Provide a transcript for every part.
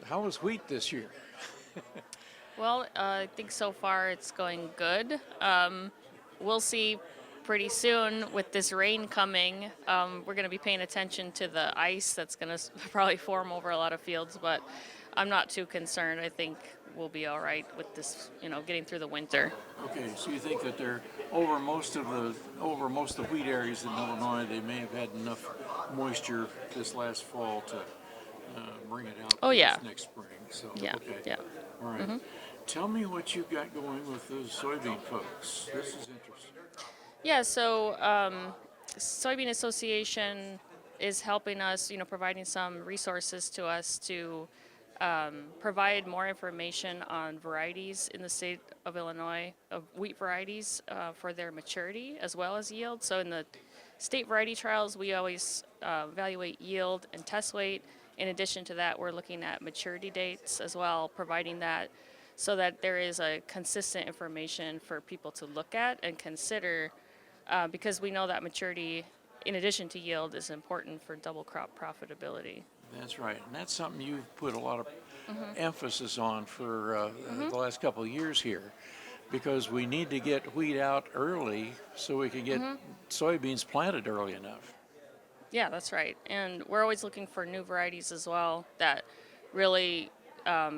How was wheat this year? Well, I think so far it's going good. We'll see pretty soon with this rain coming. We're going to be paying attention to the ice that's going to probably form over a lot of fields, but I'm not too concerned. I think we'll be all right with this, getting through the winter. Okay, so you think that they're over most of the wheat areas in Illinois, they may have had enough moisture this last fall to bring it out Oh, for yeah. this next spring. So Yeah. okay, Yeah. all right. Tell me what you got going with those soybean folks. This is interesting. Yeah, so Soybean Association is helping us, providing some resources to us to provide more information on varieties in the state of Illinois, of wheat varieties for their maturity as well as yield. So in the state variety trials, we always evaluate yield and test weight. In addition to that, we're looking at maturity dates as well, providing that so that there is a consistent information for people to look at and consider because we know that maturity, in addition to yield, is important for double crop profitability. That's right, and that's something you've put a lot of emphasis on for the last couple of years here, because we need to get wheat out early so we can get soybeans planted early enough. Yeah, that's right. And we're always looking for new varieties as well that really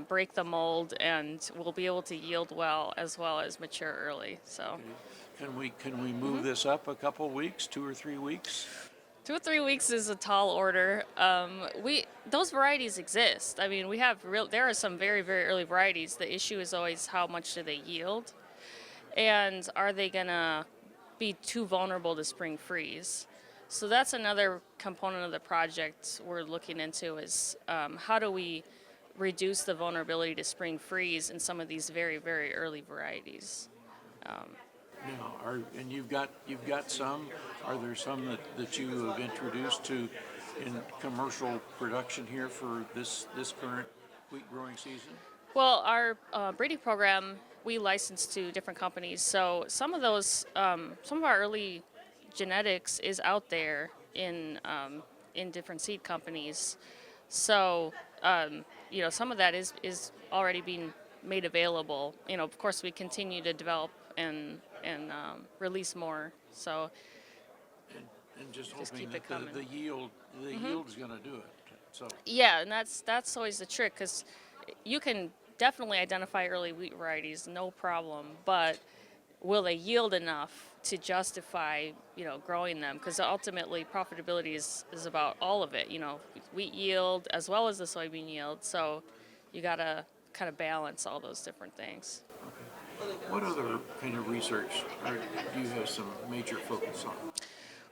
break the mold and will be able to yield well as mature early. So Can we move this up a couple weeks, 2 or 3 weeks? 2 or 3 weeks is a tall order. We those varieties exist. I mean, we have real. There are some very very early varieties. The issue is always how much do they yield, and are they gonna be too vulnerable to spring freeze? So that's another component of the project we're looking into is how do we reduce the vulnerability to spring freeze in some of these very very early varieties. Now, and you've got some. Are there some that you have introduced to in commercial production here for this current wheat growing season? Well, our breeding program, we license to different companies. So some of our early genetics is out there in different seed companies. So, some of that is already being made available. Of course, we continue to develop and release more. So, And just just hoping keep it that coming. the yield is going to do it. So Yeah, and that's always the trick because you can definitely identify early wheat varieties, no problem. But will they yield enough to justify, growing them? Because ultimately, profitability is about all of it. Wheat yield as well as the soybean yield. So you gotta kind of balance all those different things. what other kind of research do you have some major focus on?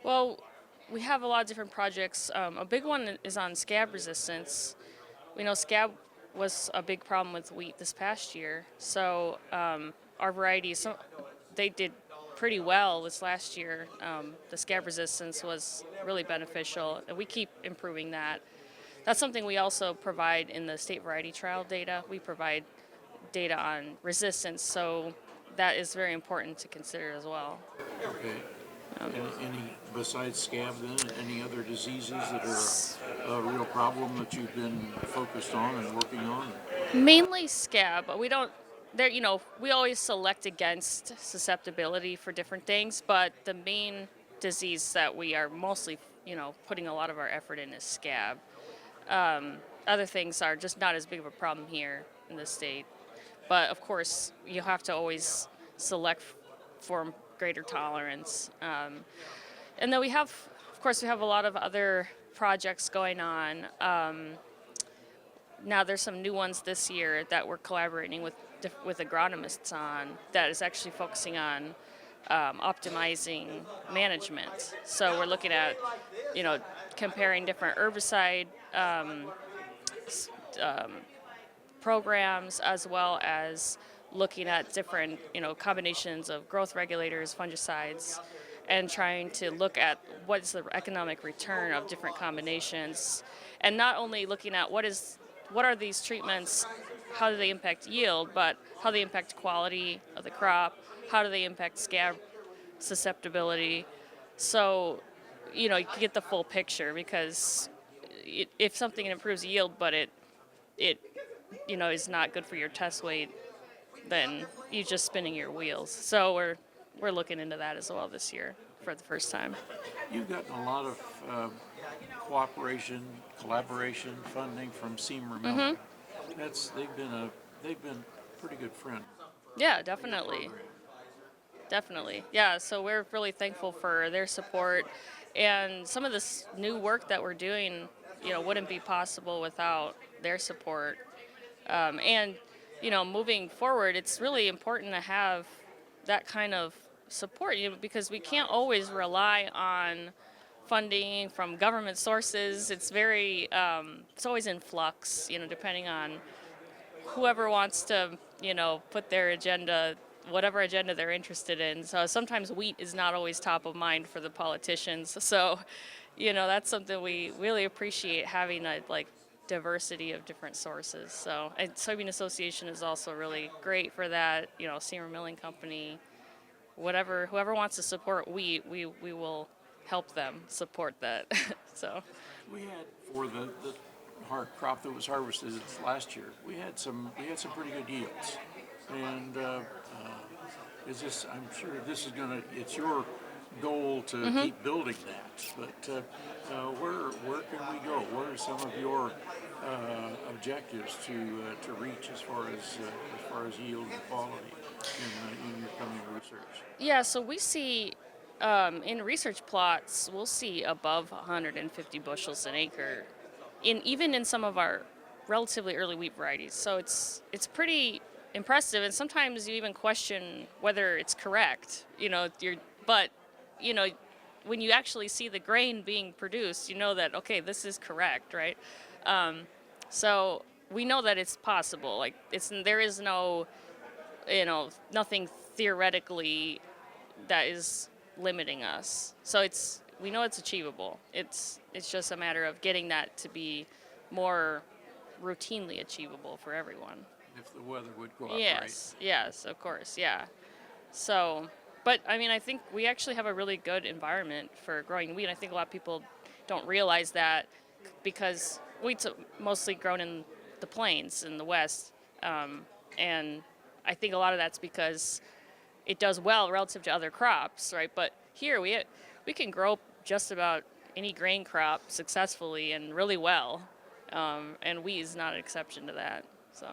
Well, we have a lot of different projects. A big one is on scab resistance. We know scab was a big problem with wheat this past year. So our varieties, they did pretty well this last year. The scab resistance was really beneficial, and we keep improving that. That's something we also provide in the state variety trial data. We provide data on resistance, so that is very important to consider as well. Okay. Any besides scab then? Any other diseases that are a real problem that you've been focused on and working on? Mainly scab, but we don't. There, we always select against susceptibility for different things, but the main disease that we are mostly, putting a lot of our effort in is scab. Other things are just not as big of a problem here in the state, but of course, you have to always select for greater tolerance. And then of course, we have a lot of other projects going on. Now there's some new ones this year that we're collaborating with agronomists on that is actually focusing on optimizing management. So we're looking at, comparing different herbicide programs as well as looking at different, combinations of growth regulators, fungicides, and trying to look at what's the economic return of different combinations, and not only looking at what are these treatments, how do they impact yield, but how they impact quality of the crop, how do they impact scab susceptibility. So, you can get the full picture because if something improves yield, but it it, is not good for your test weight, then you're just spinning your wheels. So we're looking into that as well this year for the first time. You've gotten a lot of cooperation, collaboration, funding from Siemer Milling. They've been a pretty good friend. Yeah, definitely. Definitely. Yeah, so we're really thankful for their support, and some of this new work that we're doing, wouldn't be possible without their support. And, moving forward, it's really important to have that kind of support, because we can't always rely on funding from government sources. It's always in flux, depending on whoever wants to, put their agenda, whatever agenda they're interested in. So sometimes wheat is not always top of mind for the politicians. So, that's something we really appreciate, having a diversity of different sources. So, and Soybean Association is also really great for that. Siemer Milling Company, whoever wants to support wheat, we will help them support that. So. We had for the crop that was harvested last year. We had some pretty good yields, and I'm sure this is it's your goal to keep building that. But where can we go? What are some of your objectives to reach as far as yield and quality in your coming research? Yeah, so we see in research plots, we'll see above 150 bushels an acre, even in some of our relatively early wheat varieties. So it's pretty impressive, and sometimes you even question whether it's correct. But you know when you actually see the grain being produced, you know that, okay, this is correct, right? So we know that it's possible. There is no, nothing theoretically that is limiting us. So we know it's achievable. It's just a matter of getting that to be more routinely achievable for everyone. If the weather would cooperate. Yes, of course, yeah. So, but I mean, I think we actually have a really good environment for growing wheat. I think a lot of people don't realize that, because wheat's mostly grown in the plains in the West, and I think a lot of that's because it does well relative to other crops, right? But here we can grow just about any grain crop successfully and really well, and wheat is not an exception to that. So.